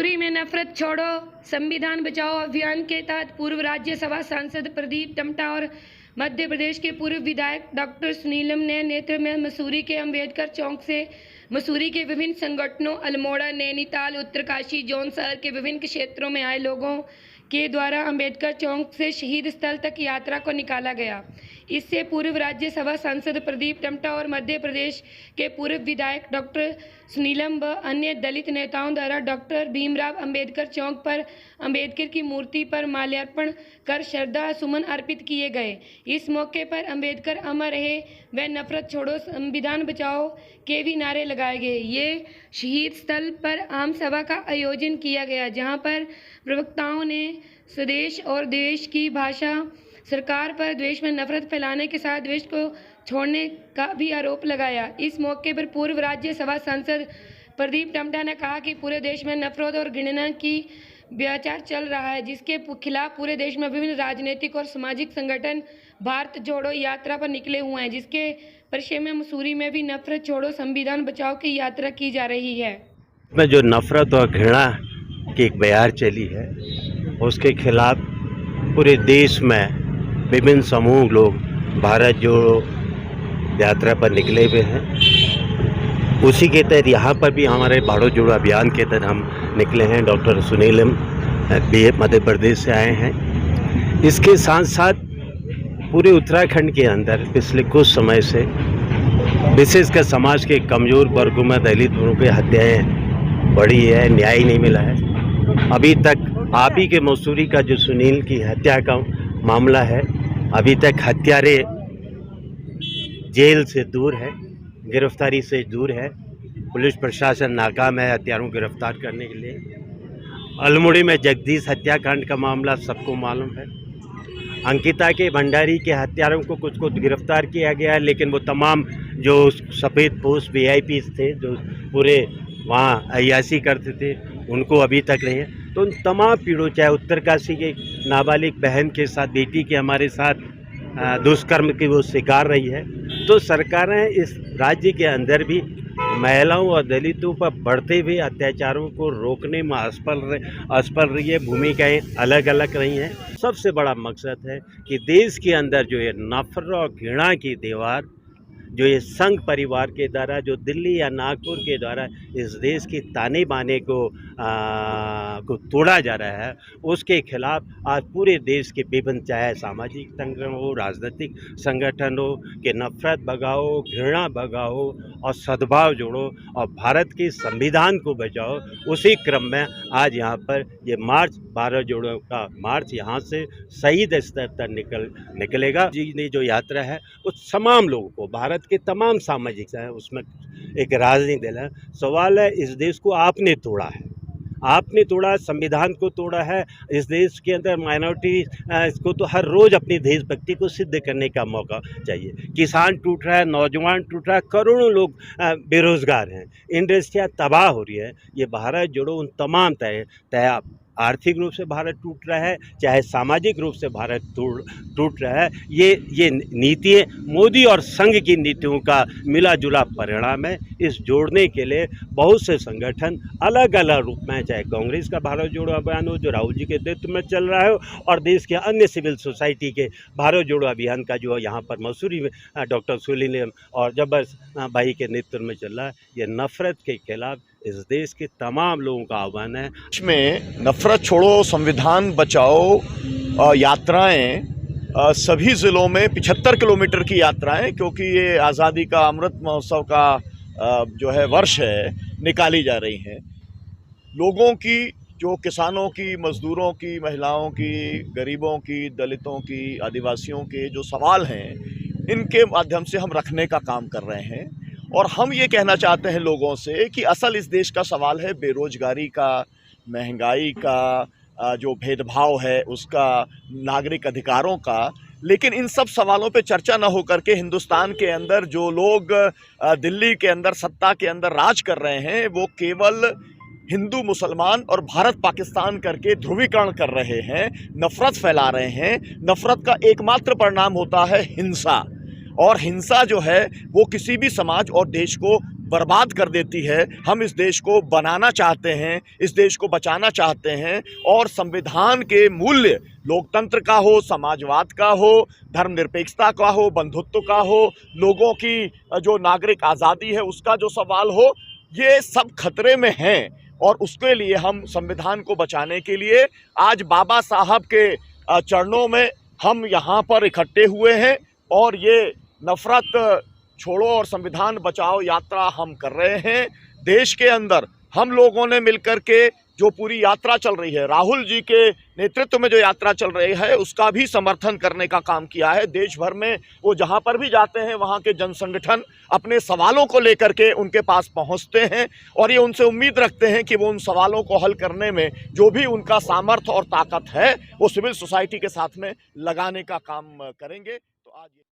मसूरी में नफरत छोड़ो संविधान बचाओ अभियान के तहत पूर्व राज्यसभा सांसद प्रदीप टम्टा और मध्य प्रदेश के पूर्व विधायक डॉक्टर सुनीलम ने नेतृत्व में मसूरी के अंबेडकर चौक से मसूरी के विभिन्न संगठनों अल्मोड़ा, नैनीताल, उत्तरकाशी, जौन शहर के विभिन्न क्षेत्रों में आए लोगों के द्वारा अंबेडकर चौक से शहीद स्थल तक यात्रा को निकाला गया। इससे पूर्व राज्यसभा सांसद प्रदीप टम्टा और मध्य प्रदेश के पूर्व विधायक डॉक्टर सुनीलम व अन्य दलित नेताओं द्वारा डॉक्टर भीमराव अंबेडकर चौक पर अंबेडकर की मूर्ति पर माल्यार्पण कर श्रद्धा सुमन अर्पित किए गए। इस मौके पर अंबेडकर अमर रहे व नफरत छोड़ो संविधान बचाओ के भी नारे लगाए गए। ये शहीद स्थल पर आम सभा का आयोजन किया गया, जहां पर प्रवक्ताओं ने स्वदेश और देश की भाषा, सरकार पर द्वेष में नफरत फैलाने के साथ देश को छोड़ने का भी आरोप लगाया। इस मौके पर पूर्व राज्यसभा सांसद प्रदीप टम्टा ने कहा कि पूरे देश में नफरत और घृणा की व्याचार चल रहा है, जिसके खिलाफ पूरे देश में विभिन्न राजनीतिक और सामाजिक संगठन भारत जोड़ो यात्रा पर निकले हुए हैं, जिसके परिचय में मसूरी में भी नफरत छोड़ो संविधान बचाओ की यात्रा की जा रही है। में जो नफरत और घृणा की एक बयार चली है, उसके खिलाफ पूरे देश में विभिन्न समूह लोग भारत जोड़ो यात्रा पर निकले हुए हैं। उसी के तहत यहाँ पर भी हमारे भारत जोड़ो अभियान के तहत हम निकले हैं। डॉक्टर सुनीलम भी मध्य प्रदेश से आए हैं। इसके साथ साथ पूरे उत्तराखंड के अंदर पिछले कुछ समय से विशेषकर समाज के कमज़ोर वर्गों में दलित वर्गों की हत्याएँ बढ़ी है, न्याय नहीं मिला है। अभी तक आप ही के मसूरी का जो सुनील की हत्या का मामला है, अभी तक हत्यारे जेल से दूर है, गिरफ्तारी से दूर है। पुलिस प्रशासन नाकाम है हत्यारों को गिरफ्तार करने के लिए। अल्मोड़ा में जगदीश हत्याकांड का मामला सबको मालूम है। अंकिता के भंडारी के हत्यारों को कुछ को गिरफ्तार किया गया है, लेकिन वो तमाम जो सफ़ेद पोस्ट VIP थे, जो पूरे वहाँ अय्याशी करते थे, उनको अभी तक नहीं है। तो उन तमाम पीड़ों, चाहे उत्तरकाशी के नाबालिग बहन के साथ, बेटी के हमारे साथ दुष्कर्म की वो शिकार रही है, तो सरकारें इस राज्य के अंदर भी महिलाओं और दलितों पर बढ़ते हुए अत्याचारों को रोकने में असफल रही है। भूमिकाएं अलग अलग रही हैं। सबसे बड़ा मकसद है कि देश के अंदर जो ये नफरत और घृणा की दीवार, जो ये संघ परिवार के द्वारा, जो दिल्ली या नागपुर के द्वारा इस देश की ताने बाने को तोड़ा जा रहा है, उसके खिलाफ आज पूरे देश के विभिन्न, चाहे सामाजिक संगठन हो, राजनीतिक संगठन हो, कि नफरत भगाओ, घृणा भगाओ और सद्भाव जोड़ो और भारत के संविधान को बचाओ। उसी क्रम में आज यहाँ पर ये मार्च, भारत जोड़ो का मार्च यहाँ से शहीद स्तर तक निकलेगा। जी ने जो यात्रा है वो तमाम लोगों को, भारत के तमाम सामाजिक है, उसमें एक राजनीति है। सवाल है, इस देश को आपने तोड़ा है, आपने तोड़ा, संविधान को तोड़ा है। इस देश के अंदर माइनॉरिटी इसको तो हर रोज़ अपनी देशभक्ति को सिद्ध करने का मौका चाहिए। किसान टूट रहा है, नौजवान टूट रहा है, करोड़ों लोग बेरोजगार हैं, इंडस्ट्रियाँ तबाह हो रही है। ये भारत जोड़ो उन तमाम तय आर्थिक रूप से भारत टूट रहा है, चाहे सामाजिक रूप से भारत टूट रहा है। ये नीतियाँ मोदी और संघ की नीतियों का मिला जुला परिणाम है। इस जोड़ने के लिए बहुत से संगठन अलग अलग रूप में, चाहे कांग्रेस का भारत जोड़ो अभियान हो जो राहुल जी के नेतृत्व में चल रहा है, और देश के अन्य सिविल सोसाइटी के भारत जोड़ो अभियान का जो यहाँ पर मसूरी में डॉक्टर सुनीलम और जब्बर भाई के नेतृत्व में चल रहा है। ये नफरत के खिलाफ इस देश के तमाम लोगों का आह्वान है। इसमें नफरत छोड़ो संविधान बचाओ यात्राएं सभी ज़िलों में 75 किलोमीटर की यात्राएं, क्योंकि ये आज़ादी का अमृत महोत्सव का जो है वर्ष है, निकाली जा रही हैं। लोगों की, जो किसानों की, मज़दूरों की, महिलाओं की, गरीबों की, दलितों की, आदिवासियों के जो सवाल हैं, इनके माध्यम से हम रखने का काम कर रहे हैं। और हम ये कहना चाहते हैं लोगों से कि असल इस देश का सवाल है बेरोजगारी का, महंगाई का, जो भेदभाव है उसका, नागरिक अधिकारों का। लेकिन इन सब सवालों पे चर्चा न हो करके हिंदुस्तान के अंदर जो लोग दिल्ली के अंदर सत्ता के अंदर राज कर रहे हैं, वो केवल हिंदू मुसलमान और भारत पाकिस्तान करके ध्रुवीकरण कर रहे हैं, नफरत फैला रहे हैं। नफरत का एकमात्र परिणाम होता है हिंसा, और हिंसा जो है वो किसी भी समाज और देश को बर्बाद कर देती है। हम इस देश को बनाना चाहते हैं, इस देश को बचाना चाहते हैं और संविधान के मूल्य लोकतंत्र का हो, समाजवाद का हो, धर्मनिरपेक्षता का हो, बंधुत्व का हो, लोगों की जो नागरिक आज़ादी है उसका जो सवाल हो, ये सब खतरे में हैं। और उसके लिए हम संविधान को बचाने के लिए आज बाबा साहब के चरणों में हम यहाँ पर इकट्ठे हुए हैं और ये नफरत छोड़ो और संविधान बचाओ यात्रा हम कर रहे हैं। देश के अंदर हम लोगों ने मिलकर के जो पूरी यात्रा चल रही है, राहुल जी के नेतृत्व में जो यात्रा चल रही है, उसका भी समर्थन करने का काम किया है। देश भर में वो जहां पर भी जाते हैं वहां के जन संगठन अपने सवालों को लेकर के उनके पास पहुंचते हैं और ये उनसे उम्मीद रखते हैं कि वो उन सवालों को हल करने में जो भी उनका सामर्थ्य और ताकत है वो सिविल सोसाइटी के साथ में लगाने का काम करेंगे। तो आज